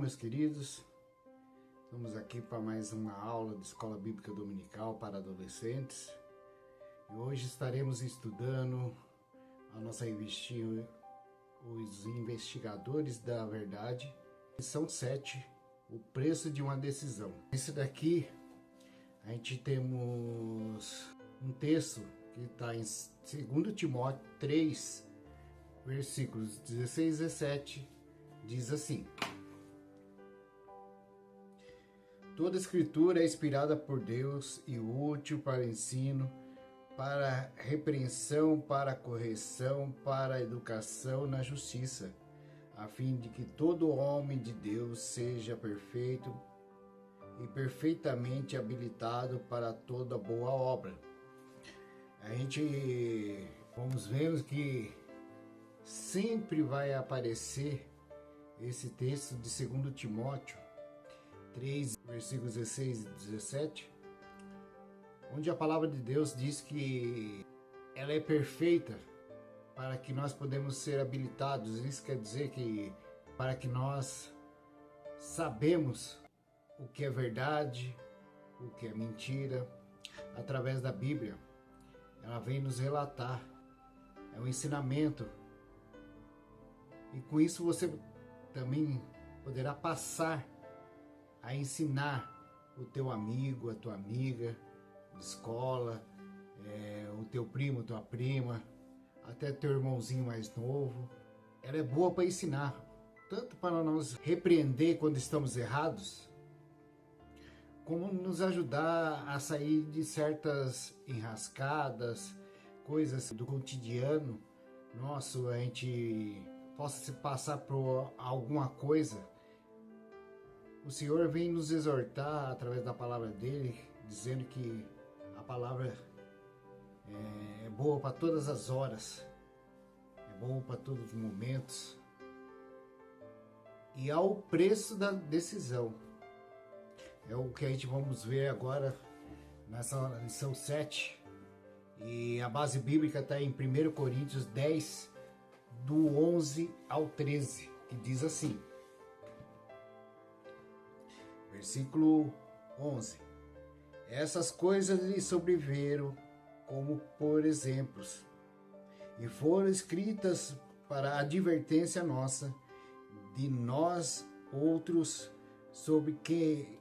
meus queridos. Estamos aqui para mais uma aula de Escola Bíblica Dominical para adolescentes. E hoje estaremos estudando a nossa revistinha Os Investigadores da Verdade. Lição 7, o preço de uma decisão. Esse daqui, a gente temos um texto que está em 2 Timóteo 3, versículos 16 e 17, diz assim: toda escritura é inspirada por Deus e útil para o ensino, para a repreensão, para a correção, para a educação na justiça, a fim de que todo homem de Deus seja perfeito e perfeitamente habilitado para toda boa obra. A gente vamos vendo que sempre vai aparecer esse texto de 2 Timóteo 3, versículos 16 e 17, onde a palavra de Deus diz que ela é perfeita para que nós podemos ser habilitados. Isso quer dizer que para que nós sabemos o que é verdade, o que é mentira, através da Bíblia. Ela vem nos relatar, é um ensinamento. E com isso você também poderá passar a ensinar o teu amigo, a tua amiga de escola, o teu primo, tua prima, até teu irmãozinho mais novo. Ela é boa para ensinar, tanto para nós repreender quando estamos errados, como nos ajudar a sair de certas enrascadas, coisas do cotidiano nosso, a gente possa se passar por alguma coisa. O Senhor vem nos exortar através da palavra dele, dizendo que a palavra é boa para todas as horas, é boa para todos os momentos, e ao preço da decisão. É o que a gente vamos ver agora nessa lição 7, e a base bíblica está em 1 Coríntios 10, do 11 ao 13, que diz assim, versículo 11: essas coisas lhe sobreveram como por exemplos, e foram escritas para a advertência nossa, de nós outros, sobre que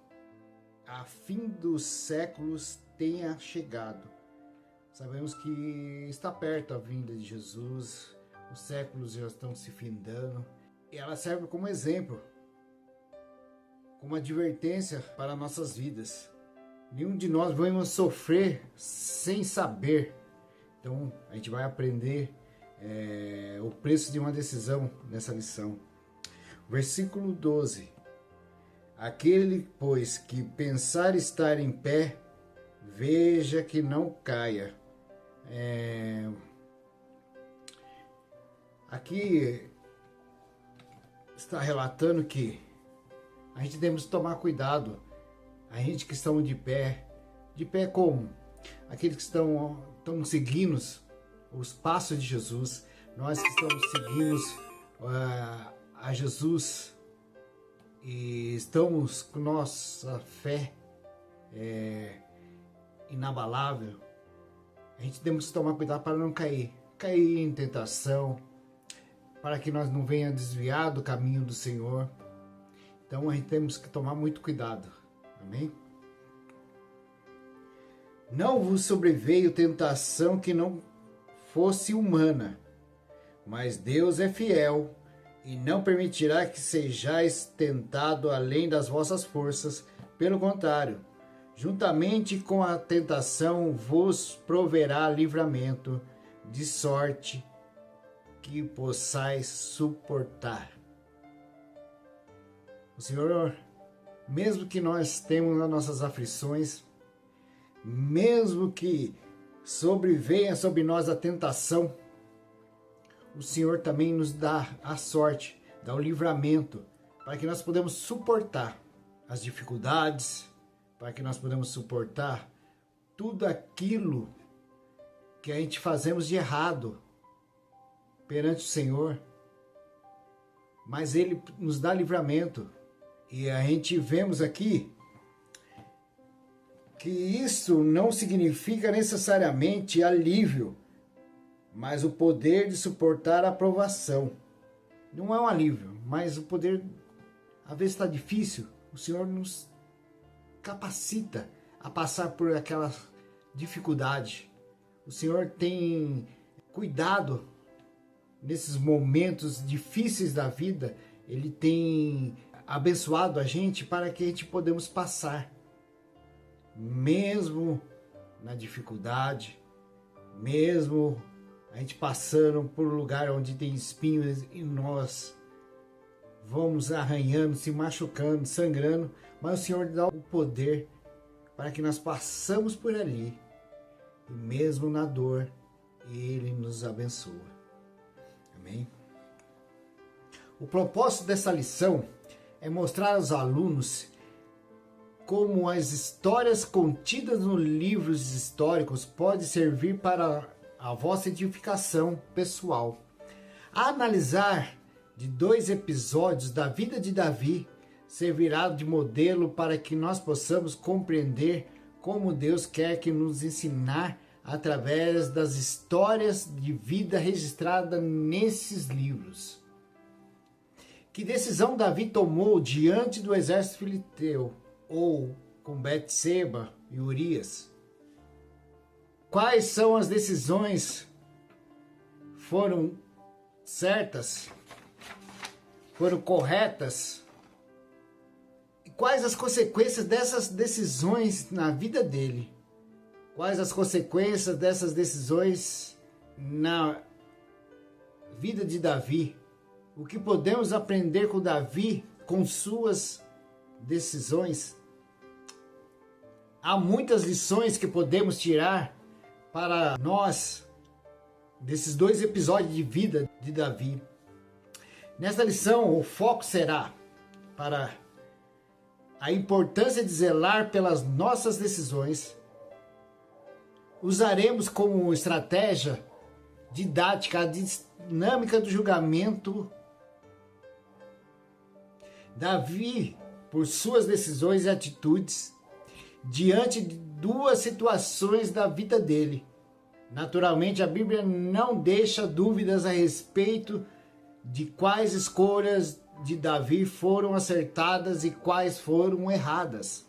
a fim dos séculos tenha chegado. Sabemos que está perto a vinda de Jesus, os séculos já estão se findando, e ela serve como exemplo, como advertência para nossas vidas. Nenhum de nós vamos sofrer sem saber. Então a gente vai aprender o preço de uma decisão nessa lição. Versículo 12: aquele, pois, que pensar estar em pé, veja que não caia. Aqui está relatando que a gente temos que tomar cuidado. A gente que estão de pé como? Aqueles que estão seguindo os passos de Jesus. Nós que estamos seguindo a Jesus e estamos com nossa fé inabalável, a gente temos que tomar cuidado para não cair em tentação, para que nós não venhamos desviar do caminho do Senhor. Então a gente temos que tomar muito cuidado. Amém? Não vos sobreveio tentação que não fosse humana, mas Deus é fiel e não permitirá que sejais tentado além das vossas forças. Pelo contrário, juntamente com a tentação vos proverá livramento, de sorte que possais suportar. O Senhor, mesmo que nós temos as nossas aflições, mesmo que sobrevenha sobre nós a tentação, o Senhor também nos dá a sorte, dá o livramento, para que nós podemos suportar as dificuldades, para que nós podemos suportar tudo aquilo que a gente fazemos de errado perante o Senhor. Mas Ele nos dá livramento, E a gente vemos aqui que isso não significa necessariamente alívio, mas o poder de suportar a provação. Não é um alívio, mas o poder, às vezes está difícil, o Senhor nos capacita a passar por aquela dificuldade. O Senhor tem cuidado nesses momentos difíceis da vida. Ele tem abençoado a gente para que a gente podemos passar. Mesmo na dificuldade, mesmo a gente passando por um lugar onde tem espinhos e nós vamos arranhando, se machucando, sangrando, mas o Senhor dá o poder para que nós passamos por ali e mesmo na dor, Ele nos abençoa. Amém? O propósito dessa lição é mostrar aos alunos como as histórias contidas nos livros históricos podem servir para a vossa edificação pessoal. A analisar de 2 episódios da vida de Davi servirá de modelo para que nós possamos compreender como Deus quer que nos ensinar através das histórias de vida registradas nesses livros. Que decisão Davi tomou diante do exército filisteu, ou com Betseba e Urias? Quais são as decisões foram certas? Foram corretas? E quais as consequências dessas decisões na vida dele? Quais as consequências dessas decisões na vida de Davi? O que podemos aprender com Davi, com suas decisões? Há muitas lições que podemos tirar para nós desses 2 episódios de vida de Davi. Nesta lição, o foco será para a importância de zelar pelas nossas decisões. Usaremos como estratégia didática a dinâmica do julgamento. Davi, por suas decisões e atitudes, diante de 2 situações da vida dele. Naturalmente, a Bíblia não deixa dúvidas a respeito de quais escolhas de Davi foram acertadas e quais foram erradas.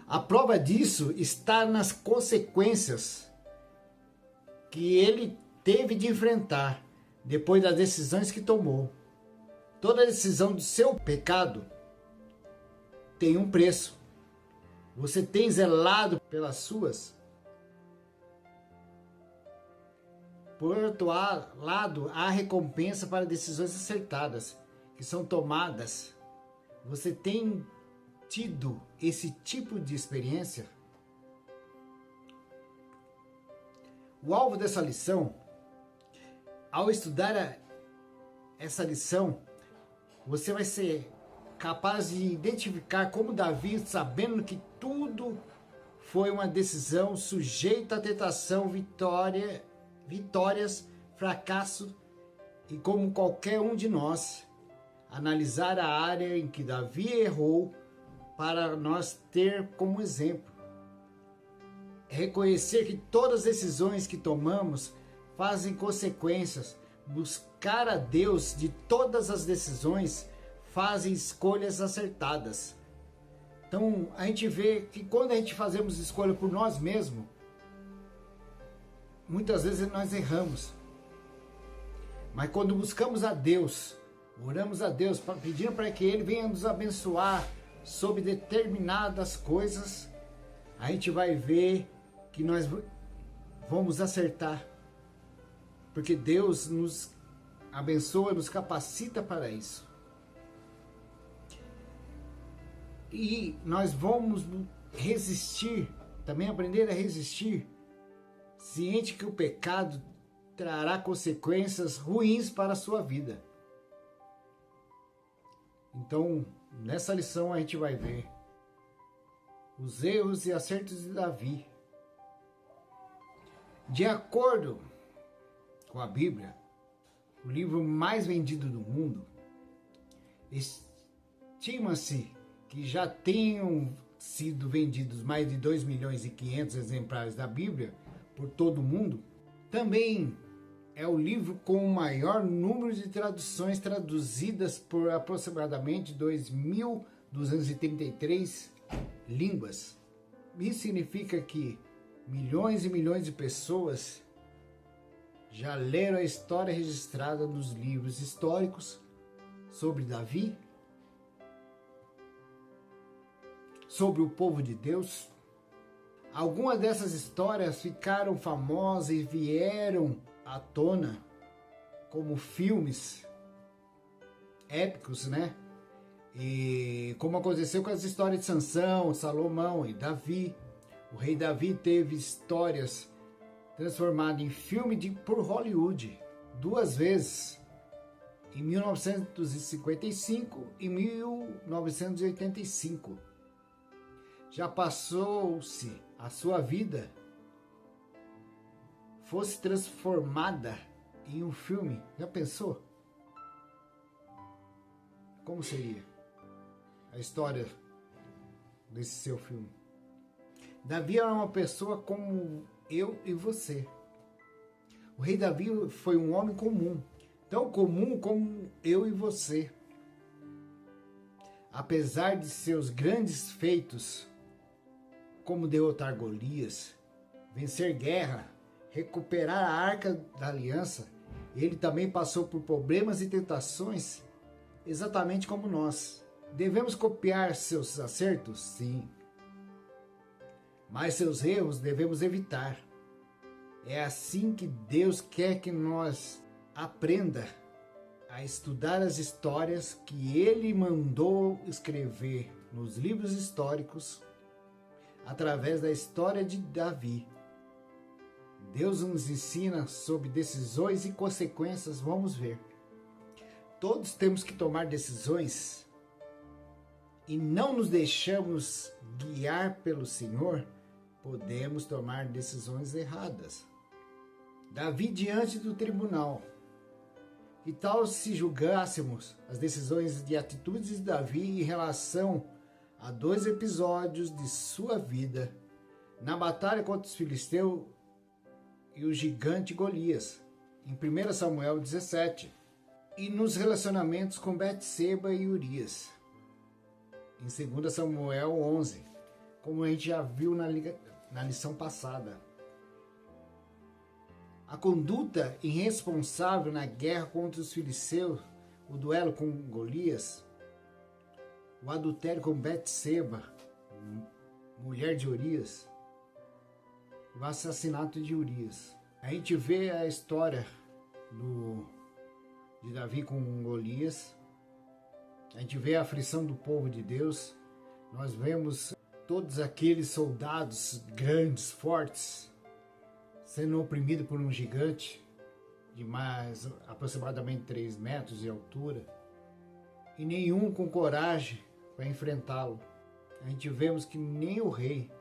A prova disso está nas consequências que ele teve de enfrentar depois das decisões que tomou. Toda decisão do seu pecado tem um preço. Você tem zelado pelas suas? Por outro lado, há recompensa para decisões acertadas, que são tomadas. Você tem tido esse tipo de experiência? O alvo dessa lição, ao estudar essa lição, você vai ser capaz de identificar como Davi, sabendo que tudo foi uma decisão sujeita à tentação, vitórias, fracasso, e como qualquer um de nós, analisar a área em que Davi errou para nós ter como exemplo. Reconhecer que todas as decisões que tomamos fazem consequências. Buscar a Deus de todas as decisões fazem escolhas acertadas. Então a gente vê que quando a gente fazemos escolha por nós mesmos, muitas vezes nós erramos. Mas quando buscamos a Deus, oramos a Deus pedindo para que Ele venha nos abençoar sobre determinadas coisas, a gente vai ver que nós vamos acertar. Porque Deus nos abençoa, nos capacita para isso. E nós vamos resistir, também aprender a resistir, ciente que o pecado trará consequências ruins para a sua vida. Então, nessa lição a gente vai ver os erros e acertos de Davi. De acordo com a Bíblia, o livro mais vendido do mundo, Estima-se que já tenham sido vendidos mais de 2.500.000 exemplares da Bíblia por todo o mundo. Também é o livro com o maior número de traduções traduzidas por aproximadamente 2.233 línguas. Isso significa que milhões e milhões de pessoas já leram a história registrada nos livros históricos sobre Davi, sobre o povo de Deus. Algumas dessas histórias ficaram famosas e vieram à tona como filmes épicos, né? E como aconteceu com as histórias de Sansão, Salomão e Davi. O rei Davi teve histórias transformadas em filme por Hollywood 2 vezes, em 1955 e 1985. Já passou-se a sua vida fosse transformada em um filme. Já pensou? Como seria a história desse seu filme? Davi era uma pessoa como eu e você. O rei Davi foi um homem comum, tão comum como eu e você. Apesar de seus grandes feitos, como derrotar Golias, vencer guerra, recuperar a Arca da Aliança, ele também passou por problemas e tentações, exatamente como nós. Devemos copiar seus acertos? Sim. Mas seus erros devemos evitar. É assim que Deus quer que nós aprenda a estudar as histórias que Ele mandou escrever nos livros históricos através da história de Davi. Deus nos ensina sobre decisões e consequências, vamos ver. Todos temos que tomar decisões e não nos deixamos guiar pelo Senhor, podemos tomar decisões erradas. Davi diante do tribunal. Que tal se julgássemos as decisões e atitudes de Davi em relação a 2 episódios de sua vida na batalha contra os filisteus e o gigante Golias, em 1 Samuel 17, e nos relacionamentos com Betseba e Urias, em 2 Samuel 11, como a gente já viu na lição passada. A conduta irresponsável na guerra contra os filisteus, o duelo com Golias, o adultério com Betseba, mulher de Urias, o assassinato de Urias. A gente vê a história de Davi com Golias, a gente vê a aflição do povo de Deus, nós vemos todos aqueles soldados grandes, fortes, sendo oprimidos por um gigante de mais aproximadamente 3 metros de altura, e nenhum com coragem para enfrentá-lo. A gente vemos que nem o rei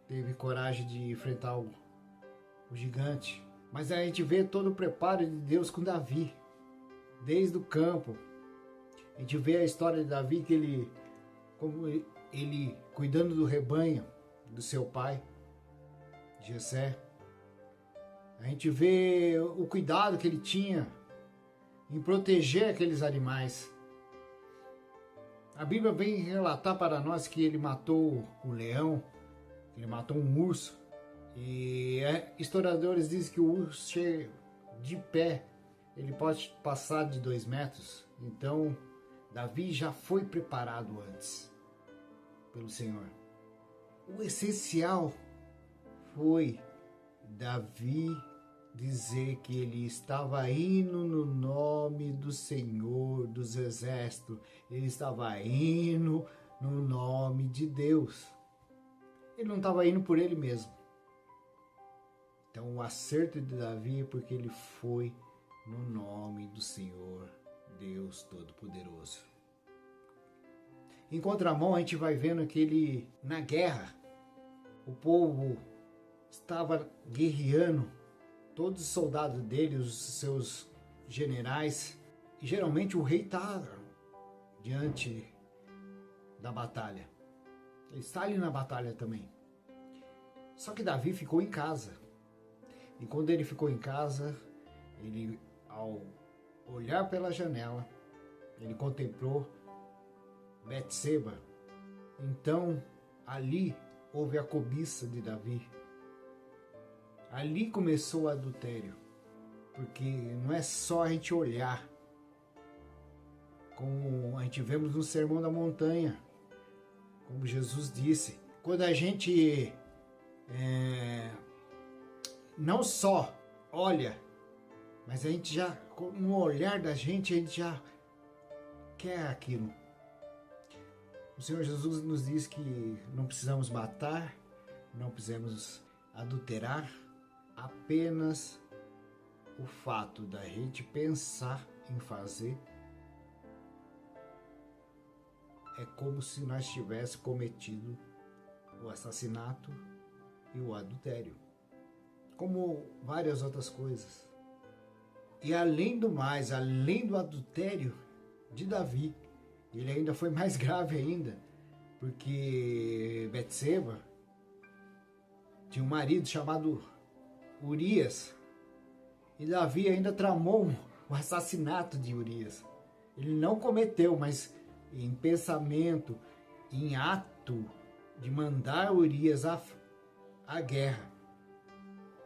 teve coragem de enfrentar o gigante. Mas a gente vê todo o preparo de Deus com Davi, desde o campo. A gente vê a história de Davi, que como ele cuidando do rebanho do seu pai, Jessé. A gente vê o cuidado que ele tinha em proteger aqueles animais. A Bíblia vem relatar para nós que ele matou o leão, ele matou um urso. E historiadores dizem que o urso de pé, ele pode passar de 2 metros. Então, Davi já foi preparado antes pelo Senhor. O essencial foi Davi dizer que ele estava indo no nome do Senhor dos Exércitos. Ele estava indo no nome de Deus. Ele não estava indo por ele mesmo. Então o acerto de Davi é porque ele foi no nome do Senhor, Deus Todo-Poderoso. Em contramão, a gente vai vendo que na guerra, o povo estava guerreando, todos os soldados dele, os seus generais, e geralmente o rei está diante da batalha. Ele está ali na batalha também. Só que Davi ficou em casa. E quando ele ficou em casa, ele, ao olhar pela janela, ele contemplou Betseba. Então, ali houve a cobiça de Davi. Ali começou o adultério. Porque não é só a gente olhar, como a gente vemos no Sermão da Montanha, como Jesus disse. Quando a gente não só olha, mas a gente já, no olhar da gente, a gente já quer aquilo. O Senhor Jesus nos diz que não precisamos matar, não precisamos adulterar, apenas o fato da gente pensar em fazer é como se nós tivéssemos cometido o assassinato e o adultério, como várias outras coisas. E além do mais, além do adultério de Davi, ele ainda foi mais grave ainda, porque Betseba tinha um marido chamado Urias, e Davi ainda tramou o assassinato de Urias. Ele não cometeu, mas em pensamento, em ato de mandar Urias à guerra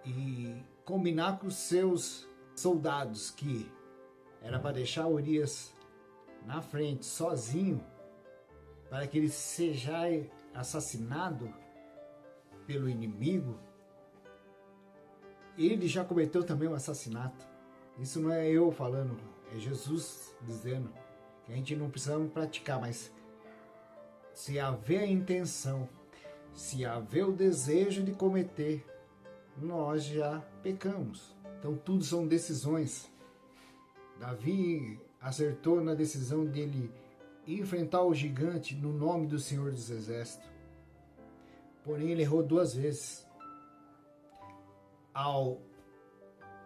e combinar com os seus soldados que era para deixar Urias na frente, sozinho, para que ele seja assassinado pelo inimigo. Ele já cometeu também um assassinato. Isso não é eu falando, é Jesus dizendo que a gente não precisa praticar, mas se haver a intenção, se haver o desejo de cometer, nós já pecamos. Então tudo são decisões. Davi acertou na decisão dele enfrentar o gigante no nome do Senhor dos Exércitos. Porém, ele errou 2 vezes. Ao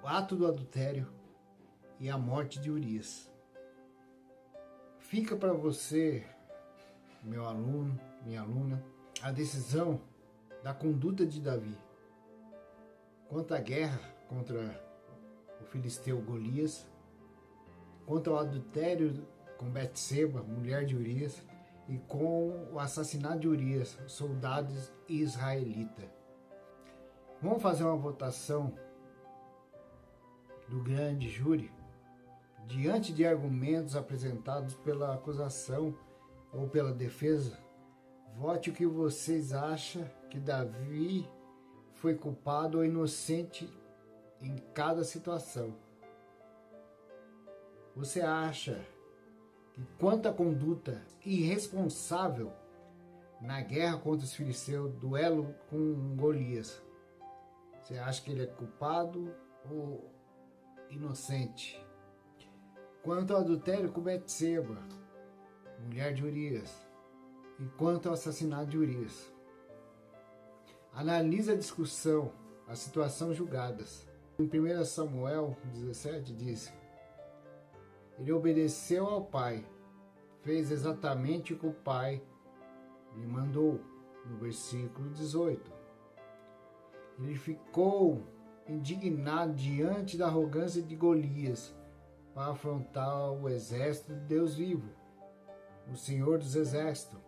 ato do adultério e a morte de Urias. Fica para você, meu aluno, minha aluna, a decisão da conduta de Davi quanto à guerra contra o filisteu Golias, quanto ao adultério com Betseba, mulher de Urias, e com o assassinato de Urias, soldados israelitas. Vamos fazer uma votação do grande júri diante de argumentos apresentados pela acusação ou pela defesa. Vote o que vocês acham que Davi foi culpado ou inocente em cada situação. Você acha que quanto à conduta irresponsável na guerra contra os filisteus, duelo com Golias, você acha que ele é culpado ou inocente? Quanto ao adultério com Betseba, mulher de Urias, e quanto ao assassinato de Urias, analise a discussão, a situação julgadas. Em 1 Samuel 17 diz: ele obedeceu ao pai, fez exatamente o que o pai lhe mandou. No versículo 18. Ele ficou indignado diante da arrogância de Golias para afrontar o exército de Deus vivo, o Senhor dos Exércitos,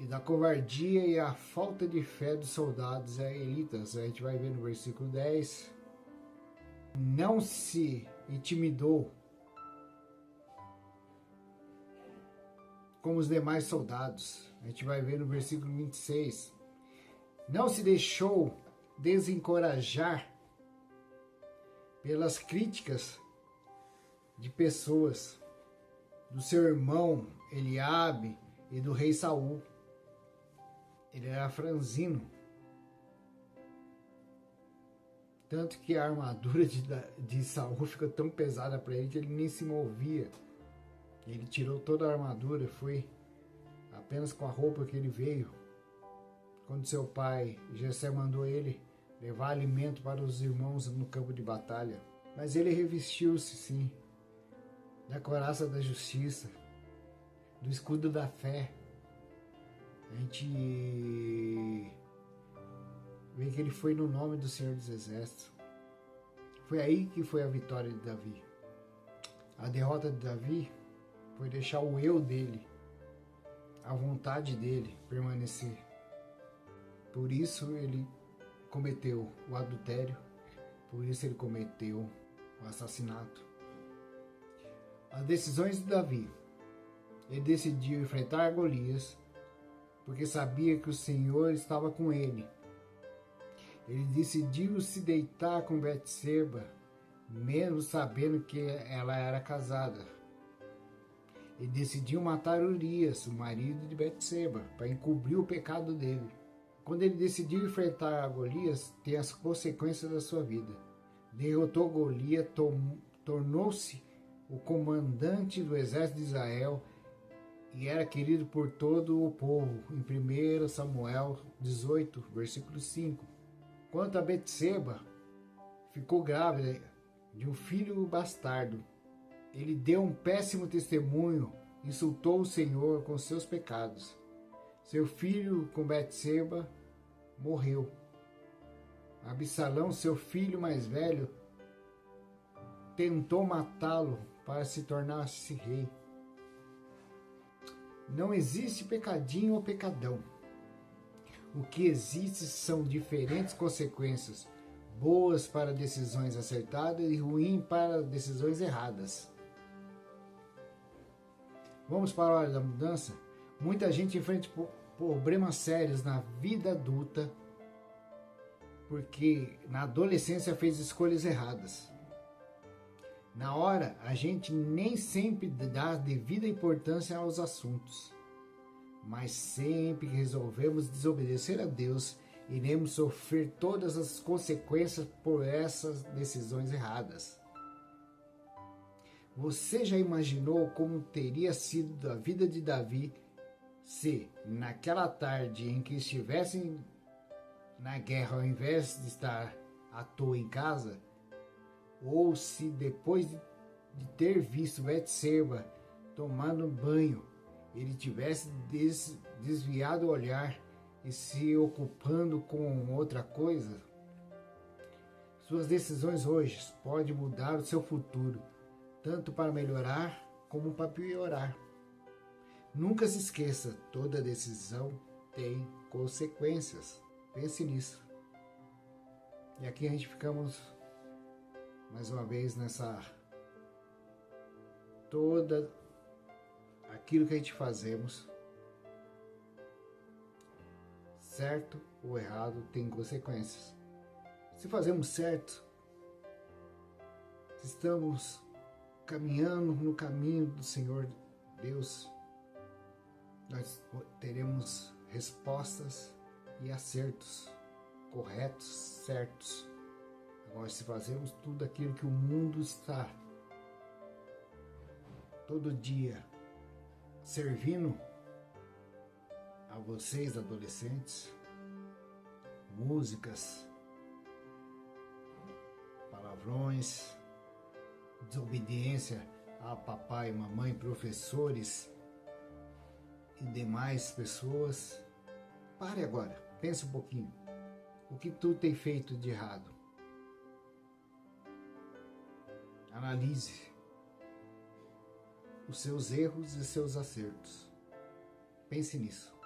e da covardia e a falta de fé dos soldados israelitas. A gente vai ver no versículo 10. Não se intimidou como os demais soldados. A gente vai ver no versículo 26. Não se deixou desencorajar pelas críticas de pessoas, do seu irmão Eliabe e do rei Saul. Ele era franzino, tanto que a armadura de Saul ficou tão pesada para ele que ele nem se movia. Ele tirou toda a armadura, foi apenas com a roupa que ele veio. Quando seu pai Jessé mandou ele levar alimento para os irmãos no campo de batalha. Mas ele revestiu-se, sim, da couraça da justiça, do escudo da fé. A gente vê que ele foi no nome do Senhor dos Exércitos. Foi aí que foi a vitória de Davi. A derrota de Davi foi deixar o eu dele, a vontade dele permanecer. Por isso ele cometeu o adultério, por isso ele cometeu o assassinato. As decisões de Davi. Ele decidiu enfrentar Golias, porque sabia que o Senhor estava com ele. Ele decidiu se deitar com Betseba, mesmo sabendo que ela era casada. Ele decidiu matar Urias, o marido de Betseba, para encobrir o pecado dele. Quando ele decidiu enfrentar a Golias, tem as consequências da sua vida. Derrotou Golias, tornou-se o comandante do exército de Israel e era querido por todo o povo, em 1 Samuel 18, versículo 5. Quanto a Betseba, ficou grávida de um filho bastardo. Ele deu um péssimo testemunho, insultou o Senhor com seus pecados. Seu filho com Betseba morreu. Absalão, seu filho mais velho, tentou matá-lo para se tornar-se rei. Não existe pecadinho ou pecadão. O que existe são diferentes consequências, boas para decisões acertadas e ruins para decisões erradas. Vamos para a hora da mudança? Muita gente enfrenta problemas sérios na vida adulta porque na adolescência fez escolhas erradas. Na hora, a gente nem sempre dá devida importância aos assuntos, mas sempre que resolvemos desobedecer a Deus, iremos sofrer todas as consequências por essas decisões erradas. Você já imaginou como teria sido a vida de Davi se, naquela tarde em que estivessem na guerra, ao invés de estar à toa em casa, ou se depois de ter visto Betseba tomando banho, ele tivesse desviado o olhar e se ocupando com outra coisa? Suas decisões hoje podem mudar o seu futuro, tanto para melhorar como para piorar. Nunca se esqueça, toda decisão tem consequências. Pense nisso. E aqui a gente ficamos mais uma vez nessa toda aquilo que a gente fazemos, certo ou errado, tem consequências. Se fazemos certo, se estamos caminhando no caminho do Senhor Deus, nós teremos respostas e acertos corretos, certos. Agora, se fazemos tudo aquilo que o mundo está todo dia servindo a vocês, adolescentes, músicas, palavrões, desobediência a papai, mamãe, professores e demais pessoas, pare agora, pense um pouquinho. O que tu tem feito de errado? Analise os seus erros e seus acertos. Pense nisso.